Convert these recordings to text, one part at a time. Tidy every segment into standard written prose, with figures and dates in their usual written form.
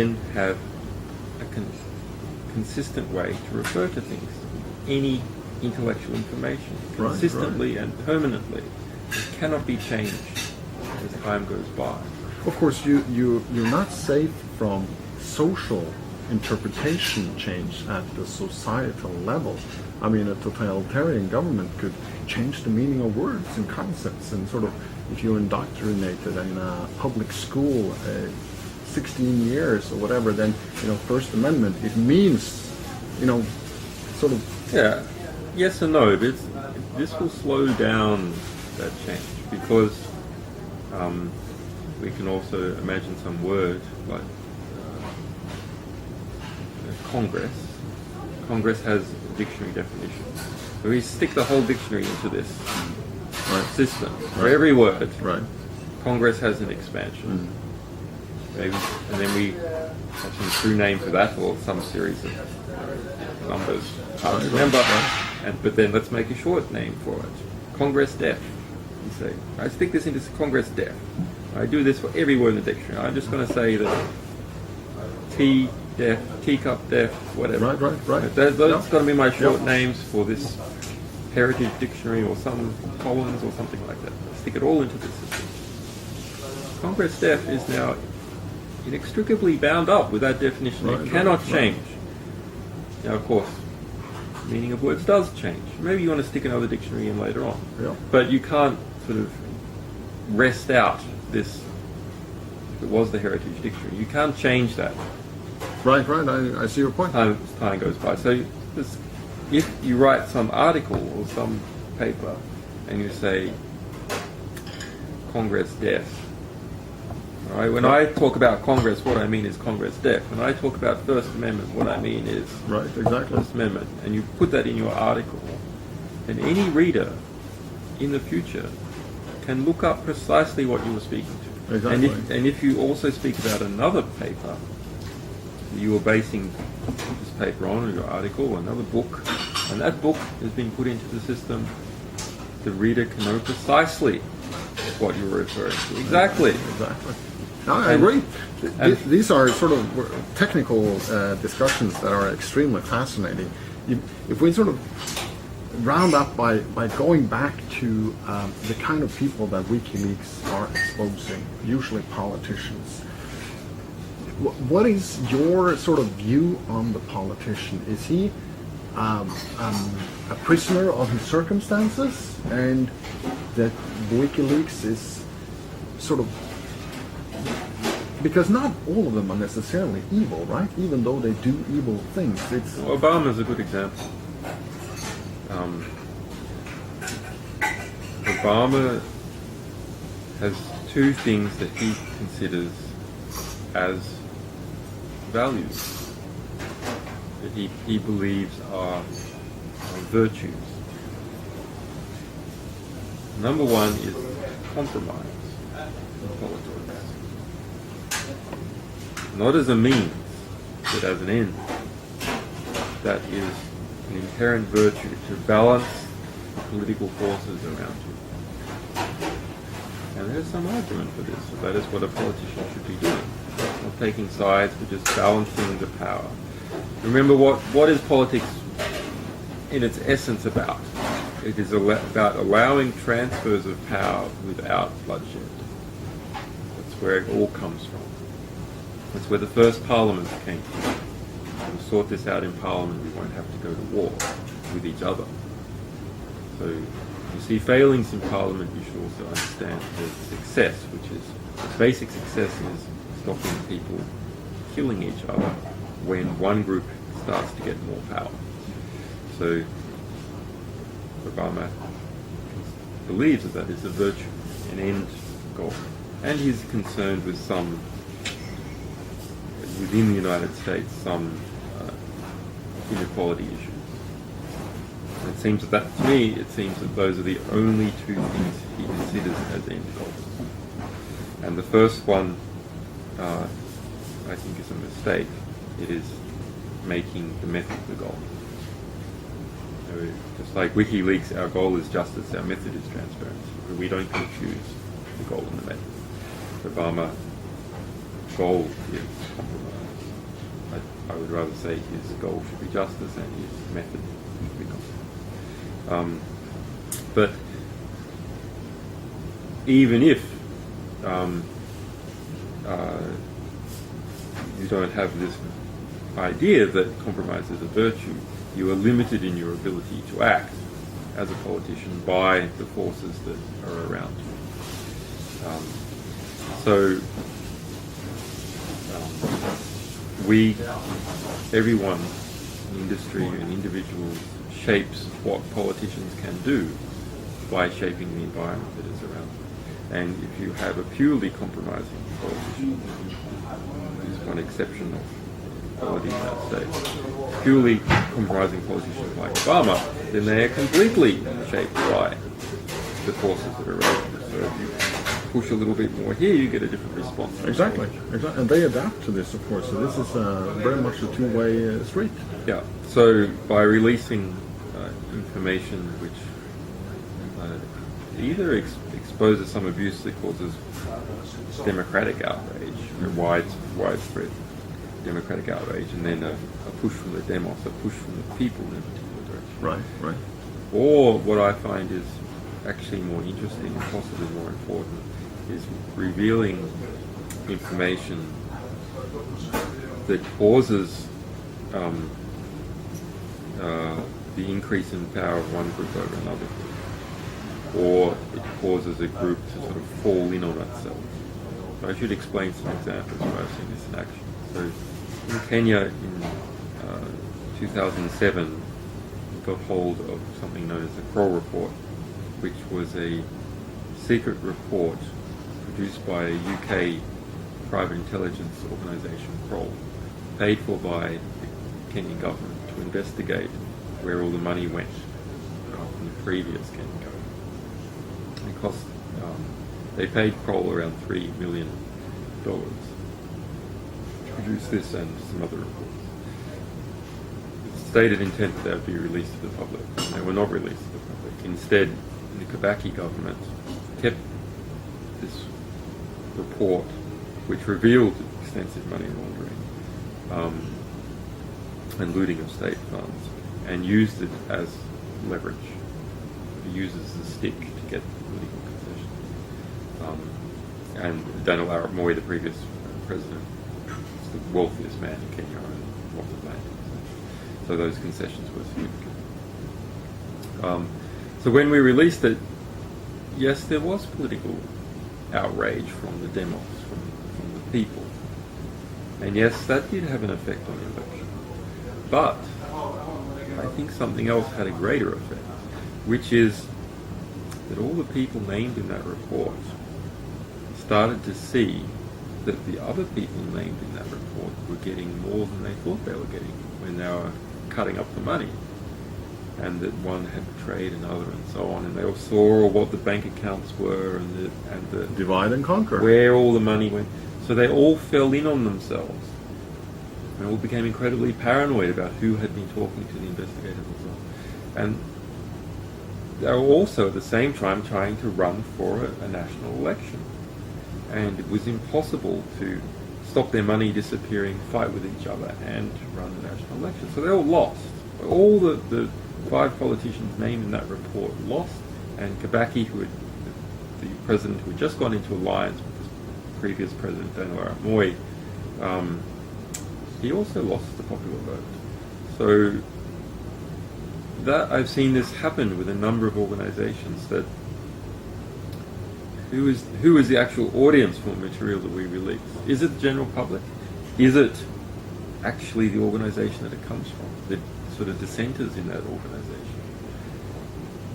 then have a consistent way to refer to things, any intellectual information, consistently and permanently. It cannot be changed as time goes by. Of course, you're not safe from social interpretation change at the societal level. I mean, a totalitarian government could change the meaning of words and concepts, and sort of, if you're indoctrinated in a public school 16 years or whatever, then, First Amendment, it means, sort of... Yeah, yes and no, but this will slow down that change, because we can also imagine some word like Congress. Congress has a dictionary definition. So we stick the whole dictionary into this system. For every word, Congress has an expansion. Maybe, and then we have some true name for that, or some series of numbers. Can't remember. But then let's make a short name for it. Congress Def. You say, I stick this into Congress Def. I do this for every word in the dictionary. I'm just going to say that T Def, teacup Def, whatever. Right. Those going to be my short names for this heritage dictionary or some Collins or something like that. Stick it all into the system. Congress Def is now inextricably bound up with that definition. It cannot change. Now, of course, the meaning of words does change. Maybe you want to stick another dictionary in later on. But you can't sort of rest out this, if it was the heritage dictionary. You can't change that. Right. I see your point. Time goes by. So if you write some article or some paper and you say Congress Def, all right, when I talk about Congress, what I mean is Congress Def. When I talk about First Amendment, what I mean is First Amendment. And you put that in your article, and any reader in the future can look up precisely what you were speaking to. Exactly. And if you also speak about another paper, you were basing this paper on, or your article, or another book, and that book has been put into the system, the reader can know precisely what you were referring to. Exactly. No, I agree. These are sort of technical discussions that are extremely fascinating. If we sort of round up by going back to the kind of people that WikiLeaks are exposing, usually politicians, what is your sort of view on the politician? Is he a prisoner of his circumstances, and that WikiLeaks is sort of, because not all of them are necessarily evil, right? Even though they do evil things. Obama's a good example. Obama has two things that he considers as values that he believes are virtues. Number one is compromise in politics. Not as a means, but as an end. That is an inherent virtue, to balance the political forces around you. And there's some argument for this. That is what a politician should be doing. Not taking sides, but just balancing the power. Remember, what is politics in its essence about? It is about allowing transfers of power without bloodshed. That's where it all comes from. That's where the first parliaments came from. We'll sort this out in Parliament, we won't have to go to war with each other. So you see failings in Parliament, you should also understand the success, which is, the basic success is stopping people killing each other when one group starts to get more power. So Obama believes that is a virtue, an end goal. And he's concerned with some, within the United States, some inequality issues. And it seems that to me, it seems that those are the only two things he considers as end goals. And the first one, I think, is a mistake. It is making the method the goal. So just like WikiLeaks, our goal is justice, our method is transparency. But we don't confuse the goal and the method. Obama's goal is compromise. would rather say his goal should be justice and his method should be not. But even if you don't have this idea that compromise is a virtue, you are limited in your ability to act as a politician by the forces that are around you. Everyone, industry and individuals, shapes what politicians can do by shaping the environment that is around them. And if you have a purely compromising politician, there's one exception of equality in the United States, purely compromising politicians like Obama, then they are completely shaped by the forces that are around them. So if you push a little bit more here, you get a different response. Exactly. And they adapt to this, of course. So this is very much a two-way street. Yeah. So by releasing information which either exposes some abuse that causes democratic outrage, widespread democratic outrage, and then a push from the demos, a push from the people in a particular direction. Right. Or what I find is actually more interesting and possibly more important is revealing information that causes the increase in power of one group over another group, or it causes a group to sort of fall in on itself. So I should explain some examples where I've seen this in action. So in Kenya in 2007, we got hold of something known as the Kroll Report, which was a secret report produced by a UK private intelligence organisation, Kroll, paid for by the Kenyan government to investigate where all the money went from the previous Kenyan government. It cost, they paid Kroll around $3 million to produce this and some other reports. It's stated intent that they would be released to the public. They were not released to the public. Instead, the Kibaki government kept this report, which revealed extensive money laundering and looting of state funds, and used it as leverage. It uses the stick to get political concessions. And Daniel Arap Moi, the previous president, is the wealthiest man in Kenya and lots of land. So those concessions were significant. So when we released it, yes, there was political outrage from the demos, from the people. And yes, that did have an effect on the election. But I think something else had a greater effect, which is that all the people named in that report started to see that the other people named in that report were getting more than they thought they were getting when they were cutting up the money, and that one had betrayed another and so on, and they all saw what the bank accounts were and the divide and conquer, where all the money went. So they all fell in on themselves and all became incredibly paranoid about who had been talking to the investigators and so on. And they were also at the same time trying to run for a national election. And it was impossible to stop their money disappearing, fight with each other, and run the national election. So they all lost. All the 5 politicians named in that report lost, and Kibaki, the president who had just gone into alliance with the previous president, Daniel Arap Moi, he also lost the popular vote. So that I've seen this happen with a number of organizations. That who is the actual audience for material that we release? Is it the general public? Is it actually the organization that it comes from? The sort of dissenters in that organization.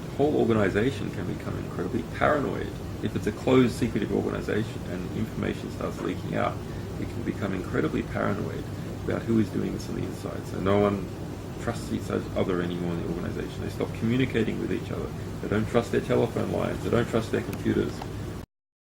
The whole organization can become incredibly paranoid. If it's a closed, secretive organization and information starts leaking out, it can become incredibly paranoid about who is doing this on the inside. So no one trusts each other anymore in the organization. They stop communicating with each other. They don't trust their telephone lines. They don't trust their computers.